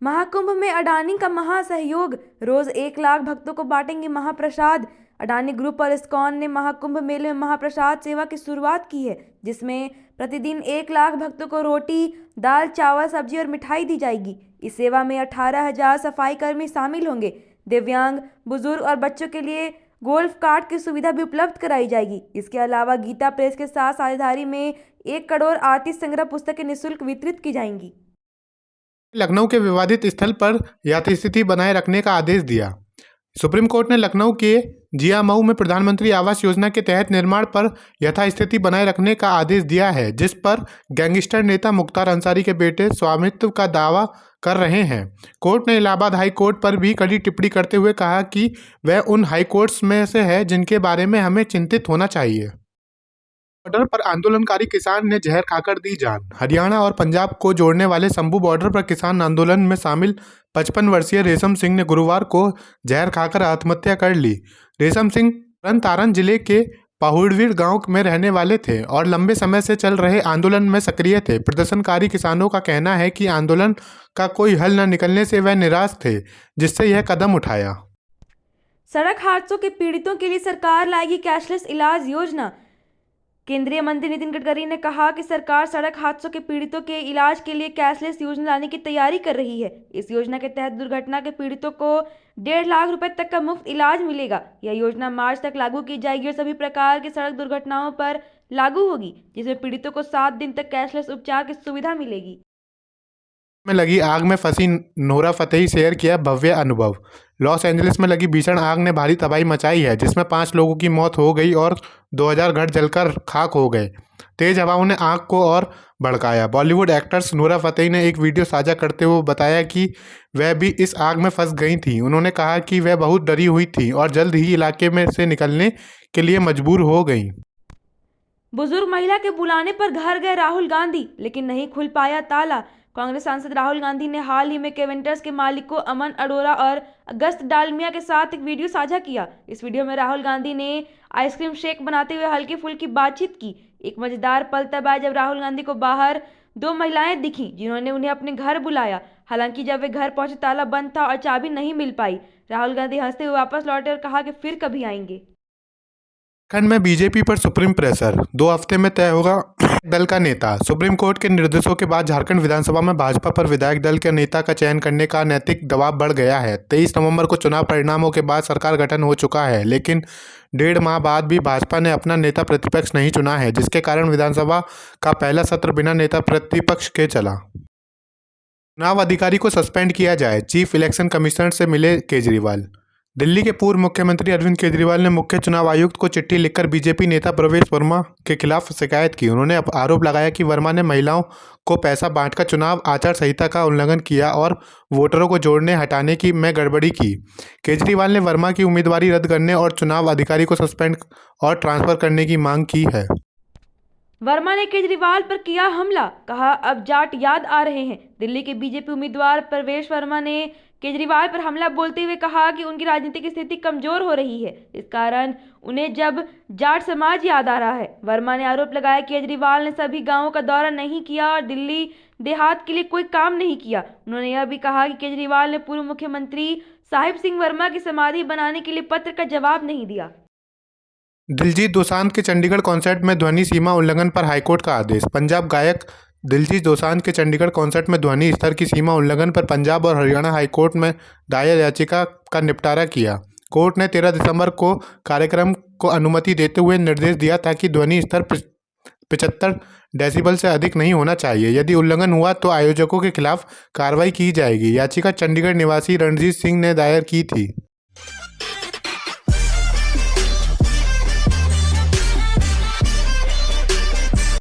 महाकुंभ में अडानी का महासहयोग, रोज 1 लाख भक्तों को बांटेंगे महाप्रसाद। अडानी ग्रुप और इस्कॉन ने महाकुंभ मेले में महाप्रसाद सेवा की शुरुआत की है, जिसमें प्रतिदिन 1 लाख भक्तों को रोटी, दाल, चावल, सब्जी और मिठाई दी जाएगी। इस सेवा में 18,000 सफाई कर्मी शामिल होंगे। दिव्यांग, बुजुर्ग और बच्चों के लिए गोल्फ कार्ट की सुविधा भी उपलब्ध कराई जाएगी। इसके अलावा गीता प्रेस के साथ साझेदारी में 1 करोड़ आरती संग्रह पुस्तकें निःशुल्क वितरित की जाएंगी। लखनऊ के विवादित स्थल पर यथास्थिति बनाए रखने का आदेश दिया। सुप्रीम कोर्ट ने लखनऊ के जियामऊ में प्रधानमंत्री आवास योजना के तहत निर्माण पर यथास्थिति बनाए रखने का आदेश दिया है, जिस पर गैंगस्टर नेता मुख्तार अंसारी के बेटे स्वामित्व का दावा कर रहे हैं। कोर्ट ने इलाहाबाद हाई कोर्ट पर भी कड़ी टिप्पणी करते हुए कहा कि वह उन हाई कोर्ट्स में से है जिनके बारे में हमें चिंतित होना चाहिए। बॉर्डर पर आंदोलनकारी किसान ने जहर खाकर दी जान। हरियाणा और पंजाब को जोड़ने वाले शंभू बॉर्डर पर किसान आंदोलन में शामिल 55 वर्षीय रेशम सिंह ने गुरुवार को जहर खाकर आत्महत्या कर ली। रेशम सिंह तरन जिले के पहुड़वीर गांव में रहने वाले थे और लंबे समय से चल रहे आंदोलन में सक्रिय थे। प्रदर्शनकारी किसानों का कहना है कि आंदोलन का कोई हल न निकलने से वह निराश थे, जिससे यह कदम उठाया। सड़क हादसों के पीड़ितों के लिए सरकार लाएगी कैशलेस इलाज योजना। केंद्रीय मंत्री नितिन गडकरी ने कहा कि सरकार सड़क हादसों के पीड़ितों के इलाज के लिए कैशलेस योजना लाने की तैयारी कर रही है। इस योजना के तहत दुर्घटना के पीड़ितों को 1.5 लाख रुपए तक का मुफ्त इलाज मिलेगा। यह योजना मार्च तक लागू की जाएगी और सभी प्रकार की सड़क दुर्घटनाओं पर लागू होगी, जिसमें पीड़ितों को 7 दिन तक कैशलेस उपचार की सुविधा मिलेगी। में लगी आग में फंसी नोरा फतेही शेयर किया भव्य अनुभव। लॉस एंजलिस में लगी भीषण आग ने भारी तबाही मचाई है, जिसमें 5 लोगों की मौत हो गई और 2000 घर जलकर खाक हो गए। तेज हवाओं ने आग को और भड़काया। बॉलीवुड एक्ट्रेस नोरा फतेही ने एक वीडियो साझा करते हुए बताया कि वह भी इस आग में फंस गई थी। उन्होंने कहा कि वह बहुत डरी हुई थी और जल्द ही इलाके में से निकलने के लिए मजबूर हो गई। बुजुर्ग महिला के बुलाने पर घर गए राहुल गांधी, लेकिन नहीं खुल पाया ताला। कांग्रेस सांसद राहुल गांधी ने हाल ही में केवेंटर्स के मालिकों अमन अरोड़ा और अगस्त डालमिया के साथ एक वीडियो साझा किया। इस वीडियो में राहुल गांधी ने आइसक्रीम शेक बनाते हुए हल्की फुल्की बातचीत की। एक मजेदार पल तब आया जब राहुल गांधी को बाहर 2 महिलाएं दिखीं, जिन्होंने उन्हें अपने घर बुलाया। हालांकि जब वे घर पहुंचे ताला बंद था और चाबी नहीं मिल पाई। राहुल गांधी हंसते हुए वापस लौटे और कहा कि फिर कभी आएंगे। उत्तराखंड में बीजेपी पर सुप्रीम प्रेशर, 2 हफ्ते में तय होगा दल का नेता। सुप्रीम कोर्ट के निर्देशों के बाद झारखंड विधानसभा में भाजपा पर विधायक दल के नेता का चयन करने का नैतिक दबाव बढ़ गया है। 23 नवंबर को चुनाव परिणामों के बाद सरकार गठन हो चुका है, लेकिन 1.5 माह बाद भी भाजपा ने अपना नेता प्रतिपक्ष नहीं चुना है, जिसके कारण विधानसभा का पहला सत्र बिना नेता प्रतिपक्ष के चला। चुनाव अधिकारी को सस्पेंड किया जाए, चीफ इलेक्शन कमिश्नर से मिले केजरीवाल। दिल्ली के पूर्व मुख्यमंत्री अरविंद केजरीवाल ने मुख्य चुनाव आयुक्त को चिट्ठी लिखकर बीजेपी नेता प्रवेश वर्मा के खिलाफ शिकायत की। उन्होंने आरोप लगाया कि वर्मा ने महिलाओं को पैसा बांटकर चुनाव आचार संहिता का उल्लंघन किया और वोटरों को जोड़ने हटाने की में गड़बड़ी की। केजरीवाल ने वर्मा की उम्मीदवारी रद्द करने और चुनाव अधिकारी को सस्पेंड और ट्रांसफर करने की मांग की है। वर्मा ने केजरीवाल पर किया हमला, कहा अब जाट याद आ रहे हैं। दिल्ली के बीजेपी उम्मीदवार प्रवेश वर्मा ने केजरीवाल पर हमला बोलते हुए कहा कि उनकी राजनीतिक स्थिति कमजोर हो रही है, इस कारण उन्हें जब जाट समाज याद आ रहा है। वर्मा ने आरोप लगाया कि केजरीवाल ने सभी गांवों का दौरा नहीं किया और दिल्ली देहात के लिए कोई काम नहीं किया। उन्होंने यह भी कहा कि केजरीवाल ने पूर्व मुख्यमंत्री साहिब सिंह वर्मा की समाधि बनाने के लिए पत्र का जवाब नहीं दिया। दिलजीत दोसांझ के चंडीगढ़ कॉन्सर्ट में ध्वनि सीमा उल्लंघन पर हाईकोर्ट का आदेश। पंजाब गायक दिलजीत दोसांझ के चंडीगढ़ कॉन्सर्ट में ध्वनि स्तर की सीमा उल्लंघन पर पंजाब और हरियाणा हाईकोर्ट में दायर याचिका का निपटारा किया। कोर्ट ने 13 दिसंबर को कार्यक्रम को अनुमति देते हुए निर्देश दिया था कि ध्वनि स्तर 75 डेसिबल से अधिक नहीं होना चाहिए। यदि उल्लंघन हुआ तो आयोजकों के खिलाफ कार्रवाई की जाएगी। याचिका चंडीगढ़ निवासी रणजीत सिंह ने दायर की थी।